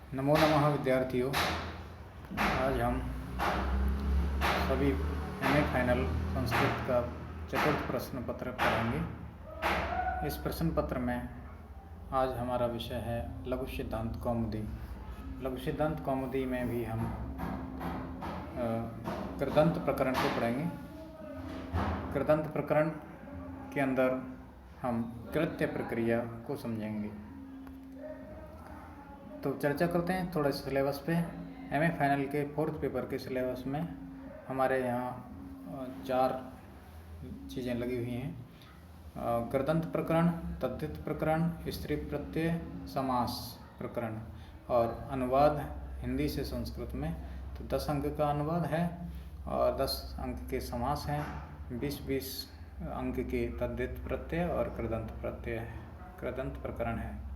नमो नमः विद्यार्थियों। आज हम सभी एमए फाइनल संस्कृत का चतुर्थ प्रश्न पत्र पढ़ेंगे। इस प्रश्न पत्र में आज हमारा विषय है लघु सिद्धांत कौमुदी। लघु सिद्धांत कौमुदी में भी हम कृदंत प्रकरण को पढ़ेंगे। कृदंत प्रकरण के अंदर हम कृत्य प्रक्रिया को समझेंगे। तो चर्चा करते हैं थोड़ा सिलेबस पे। एमए फाइनल के 4th पेपर के सिलेबस में हमारे यहाँ 4 चीज़ें लगी हुई हैं। कृदंत प्रकरण, तद्धित प्रकरण, स्त्री प्रत्यय, समास प्रकरण और अनुवाद हिंदी से संस्कृत में। तो 10 अंक का अनुवाद है और 10 अंक के समास हैं। 20-20 अंक के तद्धित प्रत्यय और कृदंत प्रकरण है।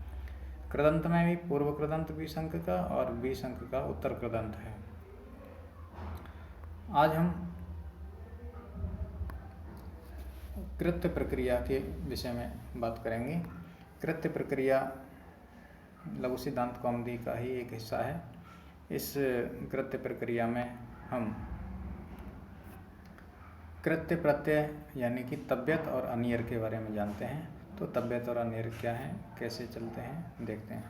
कृदंत में भी पूर्व कृदंत 20 अंक का और 20 अंक का उत्तर कृदंत है। आज हम कृत्य प्रक्रिया के विषय में बात करेंगे। कृत्य प्रक्रिया लघु सिद्धांत कौमुदी का ही एक हिस्सा है। इस कृत्य प्रक्रिया में हम कृत्य प्रत्यय यानी कि तब्यत और अनियर के बारे में जानते हैं। तो तब्यत और अनियर क्या है, कैसे चलते हैं, देखते हैं।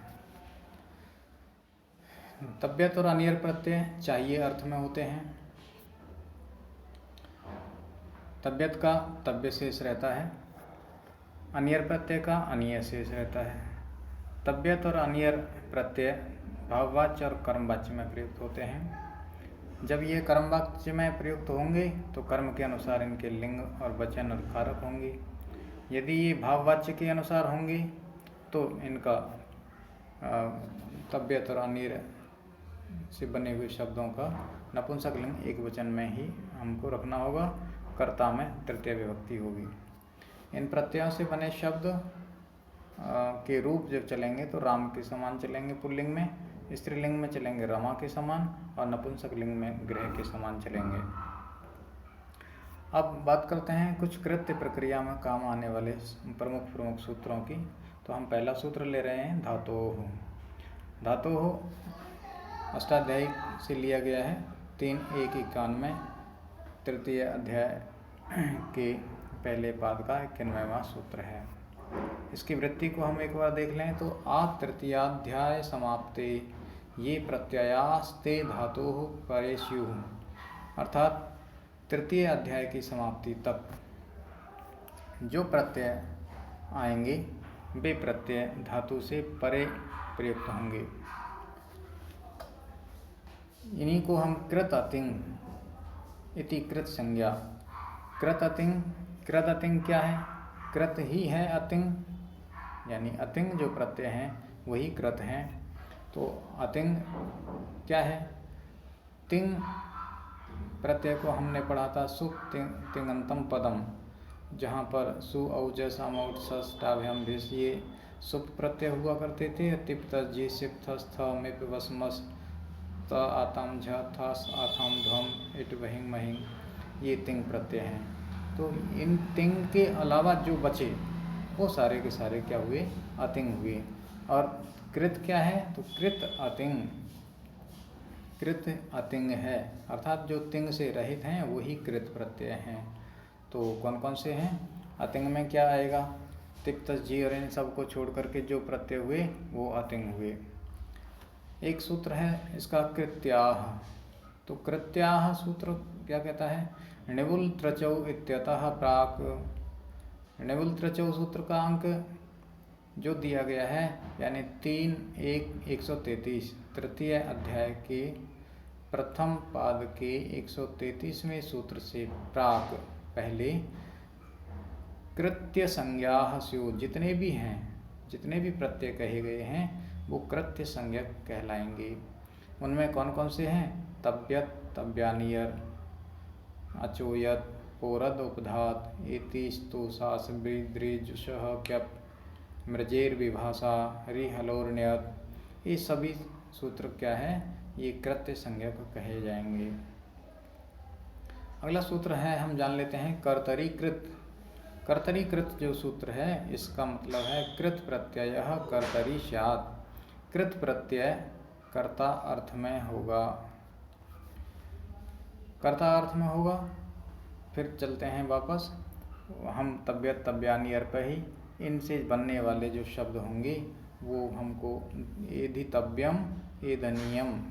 तब्यत और अनियर प्रत्यय चाहिए अर्थ में होते हैं। तब्यत का तब्य शेष रहता है, अनियर प्रत्यय का अनियर शेष रहता है। तब्यत और अनियर प्रत्यय भाववाच्य और कर्मवाच्य में प्रयुक्त होते हैं। जब ये कर्मवाच्य में प्रयुक्त होंगे तो कर्म के अनुसार इनके लिंग और वचन और कारक होंगे। यदि ये भाववाच्य के अनुसार होंगे तो इनका तब्यत और अनियर से बने हुए शब्दों का नपुंसक लिंग एक वचन में ही हमको रखना होगा। कर्ता में तृतीय विभक्ति होगी। इन प्रत्ययों से बने शब्द के रूप जब चलेंगे तो राम के समान चलेंगे पुल्लिंग में, स्त्रीलिंग में चलेंगे रमा के समान और नपुंसक लिंग में गृह के समान चलेंगे। अब बात करते हैं कुछ कृत्य प्रक्रिया में काम आने वाले प्रमुख सूत्रों की। तो हम पहला सूत्र ले रहे हैं धातोः। धातोः अष्टाध्यायी से लिया गया है। 3:1-91 तृतीय अध्याय के पहले पाद का 91वां सूत्र है। इसकी वृत्ति को हम एक बार देख लें तो आ तृतीयाध्याय समाप्ते ये प्रत्ययास्ते धातोः परेष्युः। अर्थात तृतीय अध्याय की समाप्ति तक जो प्रत्यय आएंगे वे प्रत्यय धातु से परे प्रयुक्त होंगे। इन्हीं को हम कृत अतिंग इति कृत संज्ञा। कृत अतिंग क्या है? कृत ही है अतिंग, यानी अतिंग जो प्रत्यय हैं वही कृत हैं। तो अतिंग क्या है? तिंग प्रत्यय को हमने पढ़ा था सुप तिंगंतम पदम, जहाँ पर सु औज सामौट सष्टाभ्याम भेष ये सुप प्रत्यय हुआ करते थे। तिप तस जी सिप थस थ मिप वसमस त आतम झ थस आथम ध्वम इट वहिंग महिंग ये तिंग प्रत्यय हैं। तो इन तिंग के अलावा जो बचे वो सारे के सारे क्या हुए? अतिंग हुए। और कृत क्या है? तो कृत अतिंग है, अर्थात जो तिंग से रहित हैं वही कृत प्रत्यय हैं। तो कौन कौन से हैं? अतिंग में क्या आएगा? तिप तस जी और इन सब को छोड़ करके जो प्रत्यय हुए वो अतिंग हुए। एक सूत्र है इसका कृत्याह। तो कृत्याह सूत्र क्या कहता है? णिवुल त्रचौ इत्यतः प्राक। णिवुल त्रचौ सूत्र का अंक जो दिया गया है यानी 3:1-133 तृतीय अध्याय के प्रथम पाद के 133वें सूत्र से प्राक पहले कृत्य संज्ञाः स्युः। जितने भी प्रत्यय कहे गए हैं वो कृत्य संज्ञक कहलाएंगे। उनमें कौन कौन से हैं? तब्यत, तब्यानियर, अचोयत, पोरद उपधात, एति स्तु सास दृजुषः क्यप, मृजेर विभाषा, हरि हलोर्ण्यत, ये सभी सूत्र क्या है? ये कृत्य संज्ञक कहे जाएंगे। अगला सूत्र है, हम जान लेते हैं कर्तरीकृत। कर्तरीकृत जो सूत्र है इसका मतलब है कृत प्रत्यय कर्तरी स्यात्। कृत प्रत्यय कर्ता अर्थ में होगा, कर्ता अर्थ में होगा। फिर चलते हैं वापस, हम तब्यत तब्यानी अर्थ ही, इनसे बनने वाले जो शब्द होंगे वो हमको एधितव्यम एदनीयम,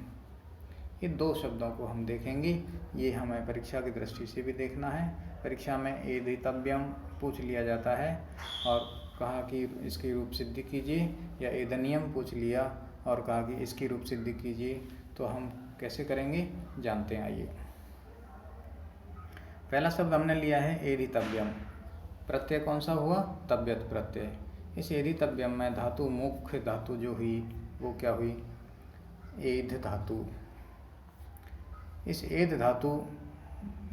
ये दो शब्दों को हम देखेंगे। ये हमें परीक्षा की दृष्टि से भी देखना है। परीक्षा में एधितव्यम पूछ लिया जाता है और कहा कि इसकी रूप सिद्धि कीजिए, या एदनीयम पूछ लिया और कहा कि इसकी रूप सिद्धि कीजिए, तो हम कैसे करेंगे जानते हैं। आइए, पहला शब्द हमने लिया है एधितव्यम। प्रत्यय कौन सा हुआ? तब्यत प्रत्यय। इस एधितव्यम में धातु, मुख्य धातु जो हुई वो क्या हुई? एध धातु। इस एध धातु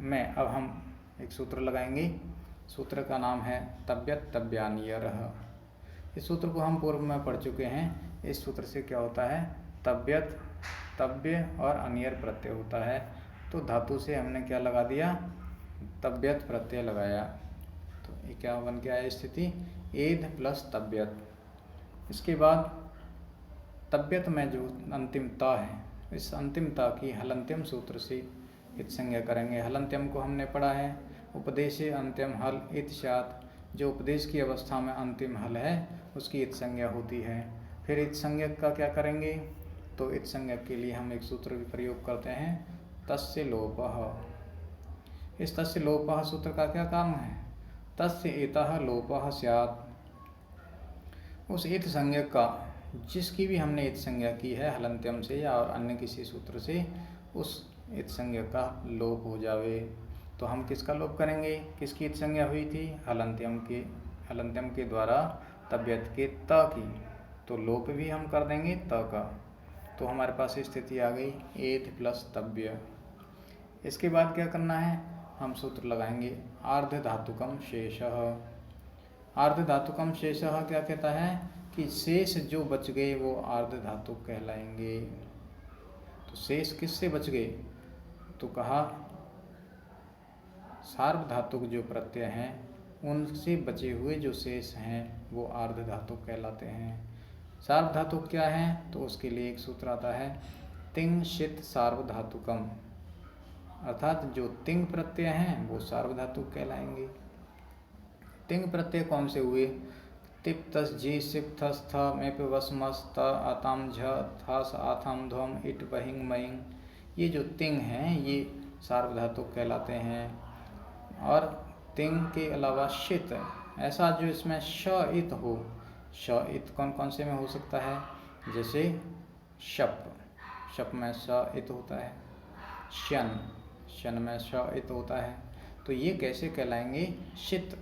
में अब हम एक सूत्र लगाएंगे। सूत्र का नाम है तब्यत तब्यानियरः। इस सूत्र को हम पूर्व में पढ़ चुके हैं। इस सूत्र से क्या होता है? तब्यत, तब्य और अनियर प्रत्यय होता है। तो धातु से हमने क्या लगा दिया? तब्यत प्रत्यय लगाया। तो ये क्या बन के आया स्थिति? एध प्लस तब्यत। इसके बाद तब्यत में जो अंतिम ता है, इस अंतिम ता की हलंत्यम सूत्र से इत संज्ञा करेंगे। हलंत्यम को हमने पढ़ा है, उपदेशे अंत्यम हल इत स्यात्। जो उपदेश की अवस्था में अंतिम हल है उसकी इत संज्ञा होती है। फिर इत संज्ञक का क्या करेंगे? तो इत संज्ञक के लिए हम एक सूत्र भी प्रयोग करते हैं, तस्य लोपः। इस तस्य लोपः सूत्र का क्या काम है? तस्य इतः लोपः स्यात्। उस इत संज्ञक का, जिसकी भी हमने इत संज्ञा की है हलंत्यम से या और अन्य किसी सूत्र से, उस इत संज्ञक का लोप हो जावे। तो हम किसका लोप करेंगे? किसकी इत संज्ञा हुई थी? हलंत्यम के द्वारा तब्यत के त की, तो लोप भी हम कर देंगे त का। तो हमारे पास स्थिति आ गई एध प्लस तब्य। इसके बाद क्या करना है? हम सूत्र लगाएंगे आर्ध धातुकम शेषः। आर्ध धातुकम शेषः क्या कहता है? कि शेष जो बच गए वो आर्ध धातु कहलाएंगे। तो शेष किससे बच गए? तो कहा सार्वधातुक जो प्रत्यय हैं उनसे बचे हुए जो शेष हैं वो आर्ध धातु कहलाते हैं। सार्वधातुक क्या है? तो उसके लिए एक सूत्र आता है तिंग शित सार्वधातुकम, अर्थात जो तिंग प्रत्यय हैं वो सार्वधातुक कहलाएंगे। तिंग प्रत्यय कौन से हुए? तिप तस जी सिप थस थ मेप वसमस त आताम झ थस आथम ध्वम इट बहिंग मईंग, ये जो तिंग हैं ये सार्वधातुक कहलाते हैं। और तिंग के अलावा शित, ऐसा जो इसमें श इत हो। श इत कौन कौन से में हो सकता है? जैसे शप, शप में श इत होता है। शन, शन में श इत होता है। तो ये कैसे कहलाएंगे? शित।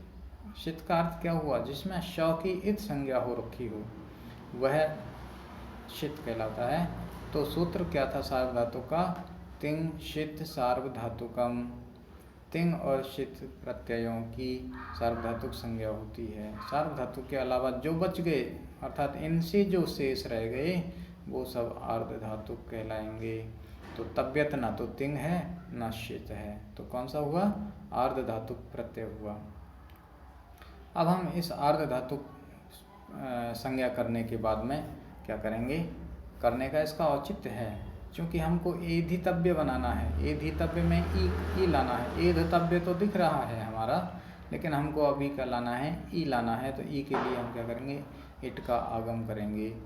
शित का अर्थ क्या हुआ? जिसमें श की इत संज्ञा हो रखी हो वह शित कहलाता है। तो सूत्र क्या था सार्वधातु का? तिंग शित सार्वधातुकम। तिंग और शित प्रत्ययों की सार्वधातुक संज्ञा होती है। सार्वधातु के अलावा जो बच गए, अर्थात इनसे जो शेष रह गए, वो सब आर्ध धातुक कहलाएंगे। तो तब्यत ना तो तिंग है ना शित है, तो कौन सा हुआ? आर्ध धातुक प्रत्यय हुआ। अब हम इस आर्ध धातुक संज्ञा करने के बाद में क्या करेंगे? करने का इसका औचित्य है, क्योंकि हमको एधितव्य बनाना है। एधितव्य में ई लाना है। एधितव्य तो दिख रहा है हमारा, लेकिन हमको अभी क्या लाना है? ई लाना है। तो ई के लिए हम क्या करेंगे? इट का आगम करेंगे।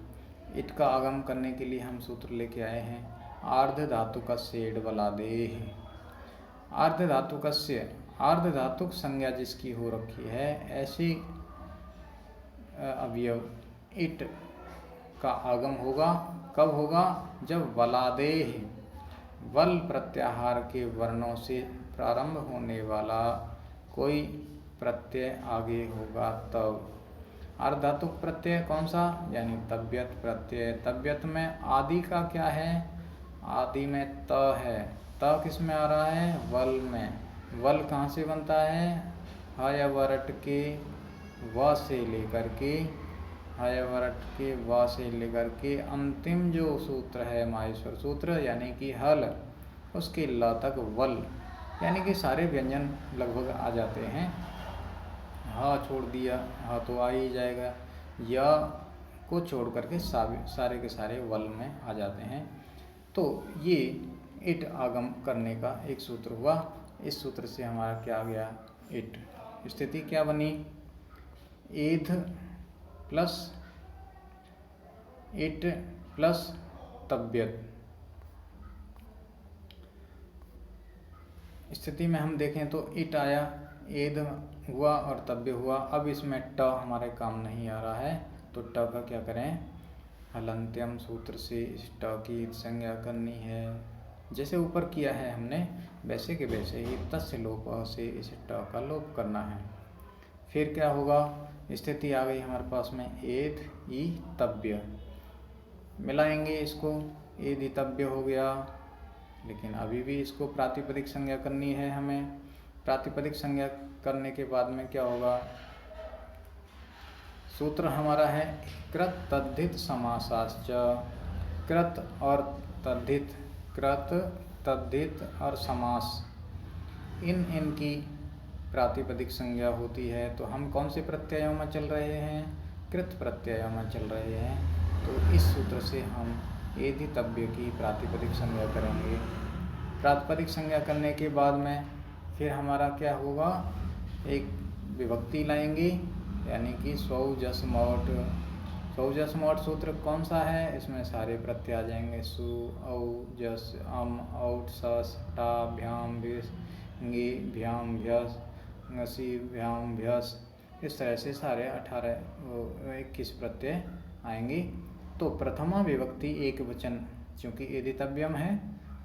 इट का आगम करने के लिए हम सूत्र लेके आए हैं आर्ध धातुकस्य इड बलादेः। आर्ध धातुकस्य, आर्ध धातुक संज्ञा जिसकी हो रखी है, ऐसे अवयव इट का आगम होगा। कब होगा? जब वलादेह, वल प्रत्याहार के वर्णों से प्रारंभ होने वाला कोई प्रत्यय आगे होगा तब। अर्धातुक प्रत्यय कौन सा? यानी तब्यत प्रत्यय। तब्यत में आदि का क्या है? आदि में त है। त किस में आ रहा है? वल में। वल कहाँ से बनता है? हयवरट के व से लेकर के, हयवरट के व से लेकर के अंतिम जो सूत्र है माहेश्वर सूत्र, यानी कि हल, उसके ल तक वल, यानी कि सारे व्यंजन लगभग आ जाते हैं। हा छोड़ दिया, हा तो आ ही जाएगा। या को छोड़ करके सारे के सारे वल में आ जाते हैं। तो ये इट आगम करने का एक सूत्र हुआ। इस सूत्र से हमारा क्या आ गया, इट। स्थिति क्या बनी, एध प्लस इट प्लस तब्यत। स्थिति में हम देखें तो इट आया, एध हुआ और तब्य हुआ। अब इसमें ट हमारे काम नहीं आ रहा है, तो ट का क्या करें, हलंत्यम सूत्र से इस ट की संज्ञा करनी है। जैसे ऊपर किया है हमने, वैसे के वैसे ही तस्य लोप से इस ट का लोप करना है। फिर क्या होगा, स्थिति आ गई हमारे पास में एध ई तब्य, मिलाएंगे इसको, एध ई तब्य हो गया। लेकिन अभी भी इसको प्रातिपदिक संज्ञा करनी है हमें। प्रातिपदिक संज्ञा करने के बाद में क्या होगा, सूत्र हमारा है कृत तद्धित समासाश्च। कृत और तद्धित, कृत तद्धित और समास, इनकी प्रातिपदिक संज्ञा होती है। तो हम कौन से प्रत्ययों में चल रहे हैं, कृत प्रत्ययों में चल रहे हैं। तो इस सूत्र से हम एधि तब्य की प्रातिपदिक संज्ञा करेंगे। प्रातिपदिक संज्ञा करने के बाद में फिर हमारा क्या होगा, एक विभक्ति लाएंगे, यानी कि स्वौ जस मौट। स्वौ जस मौट सूत्र कौन सा है, इसमें सारे प्रत्यय आ जाएंगे, सु औ जस अम औट सस टा भ्याम भिस ङी भ्याम भ्यस ङसी भ्याम भ्यस। इस तरह से सारे 21 प्रत्यय आएंगे। तो प्रथमा विभक्ति एक वचन, चूँकि एदितव्यम है,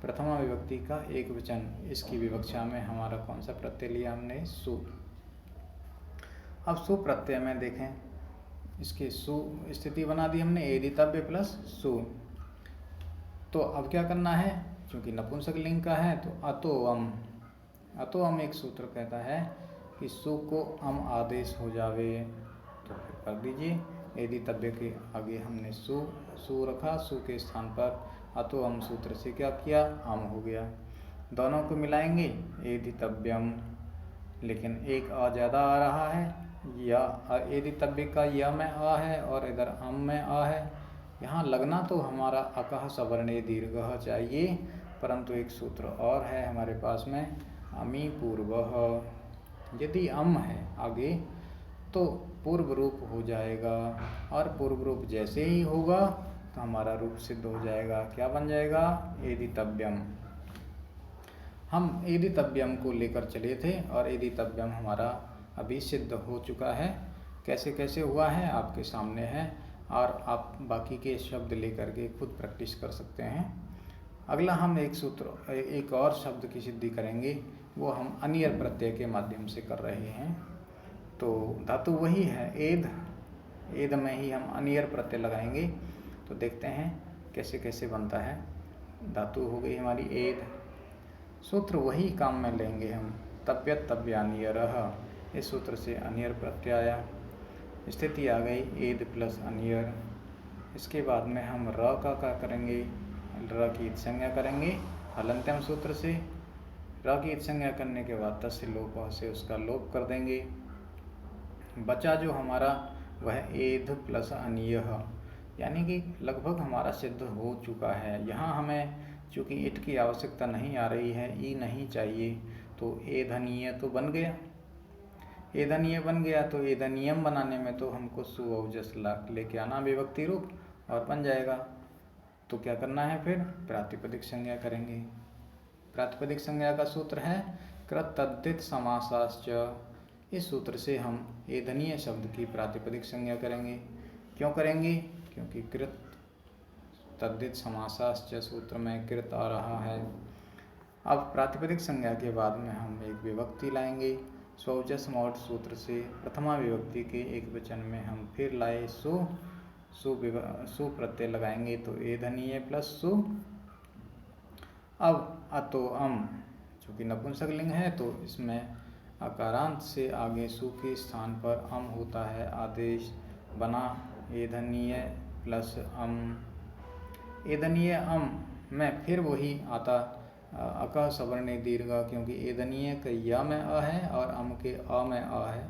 प्रथमा विभक्ति का एक वचन, इसकी विवक्षा में हमारा कौन सा प्रत्यय लिया हमने, सु। अब सु प्रत्यय में देखें, इसकी सु स्थिति बना दी हमने, एदितव्य प्लस सु। तो अब क्या करना है, चूँकि नपुंसक लिंग का है तो अतोअम। अतोअम एक सूत्र कहता है कि सु को अम आदेश हो जावे, तो कर दीजिए। एदितव्य के आगे हमने सु रखा, सु के स्थान पर अतोअम सूत्र से क्या किया, अम हो गया। दोनों को मिलाएंगे, एदितव्यम। लेकिन एक आ ज़्यादा आ रहा है, या एदितव्य का या में आ है और इधर अम में आ है। यहाँ लगना तो हमारा अकह सवर्णे दीर्घ चाहिए, परंतु एक सूत्र और है हमारे पास में, अमी पूर्वः। यदि अम है आगे तो पूर्व रूप हो जाएगा, और पूर्व रूप जैसे ही होगा तो हमारा रूप सिद्ध हो जाएगा। क्या बन जाएगा, एदितव्यम। हम एदितव्यम को लेकर चले थे और एदितव्यम हमारा अभी सिद्ध हो चुका है। कैसे कैसे हुआ है आपके सामने है, और आप बाकी के शब्द लेकर के खुद प्रैक्टिस कर सकते हैं। अगला हम एक और शब्द की सिद्धि करेंगे, वो हम अनियर प्रत्यय के माध्यम से कर रहे हैं। तो धातु वही है एध, एध में ही हम अनियर प्रत्यय लगाएंगे। तो देखते हैं कैसे कैसे बनता है। धातु हो गई हमारी एध, सूत्र वही काम में लेंगे हम, तब्यत तब्यानियरः। इस सूत्र से अनियर प्रत्यय आया, स्थिति आ गई एध प्लस अनियर। इसके बाद में हम र का क्या करेंगे, र की संज्ञा करेंगे हलंत्यम सूत्र से। र की संज्ञा करने के बाद तस्य लोप से उसका लोप कर देंगे। बचा जो हमारा वह एध प्लस अनियः, यानी कि लगभग हमारा सिद्ध हो चुका है। यहाँ हमें चूँकि इट की आवश्यकता नहीं आ रही है, ई नहीं चाहिए, तो एधनीय तो बन गया। एधनीय बन गया तो एधनियम बनाने में तो हमको सु औ जस लेके आना विभक्ति रूप, और बन जाएगा। तो क्या करना है, फिर प्रातिपदिक संज्ञा करेंगे। प्रातिपदिक संज्ञा का सूत्र है कृत तद्धित समासाश्च। इस सूत्र से हम एधनीय शब्द की प्रातिपदिक संज्ञा करेंगे। क्यों करेंगे, क्योंकि कृत तद्धित समासाश्च सूत्र में कृत आ रहा है। अब प्रातिपदिक संज्ञा के बाद में हम एक विभक्ति लाएंगे। स्वौजस मौट सूत्र से प्रथमा विभक्ति के एक वचन में हम फिर लाए सु प्रत्यय लगाएंगे, तो एधनीय प्लस सु। अब अतो अम, चूँकि नपुंसक लिंग है तो इसमें अकारांत से आगे सु के स्थान पर अम होता है, आदेश बना एधनीय प्लस अम। एधनीय अम में फिर वही आता अका सवर्णे दीर्घ, क्योंकि एधनीय के या में अ है और अम के अ में अ है,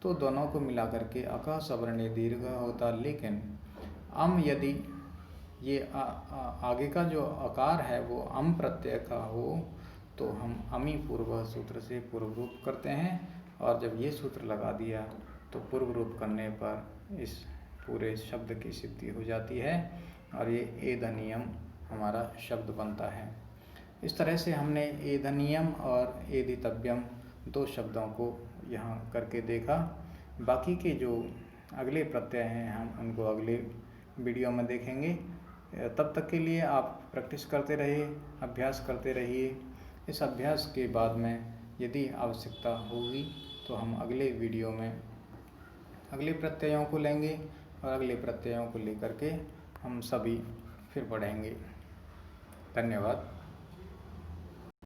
तो दोनों को मिला करके अका सवर्णे दीर्घ होता। लेकिन अम यदि ये आगे का जो आकार है वो अम प्रत्यय का हो तो हम अमी पूर्व सूत्र से पूर्व रूप करते हैं, और जब ये सूत्र लगा दिया तो पूर्व रूप करने पर इस पूरे शब्द की सिद्धि हो जाती है और ये एदनियम हमारा शब्द बनता है। इस तरह से हमने एदनियम और एदितव्यम दो शब्दों को यहाँ करके देखा। बाकी के जो अगले प्रत्यय हैं हम उनको अगले वीडियो में देखेंगे। तब तक के लिए आप प्रैक्टिस करते रहिए, अभ्यास करते रहिए। इस अभ्यास के बाद में यदि आवश्यकता होगी तो हम अगले वीडियो में अगले प्रत्ययों को लेंगे और अगले प्रत्ययों को लेकर के हम सभी फिर पढ़ेंगे। धन्यवाद।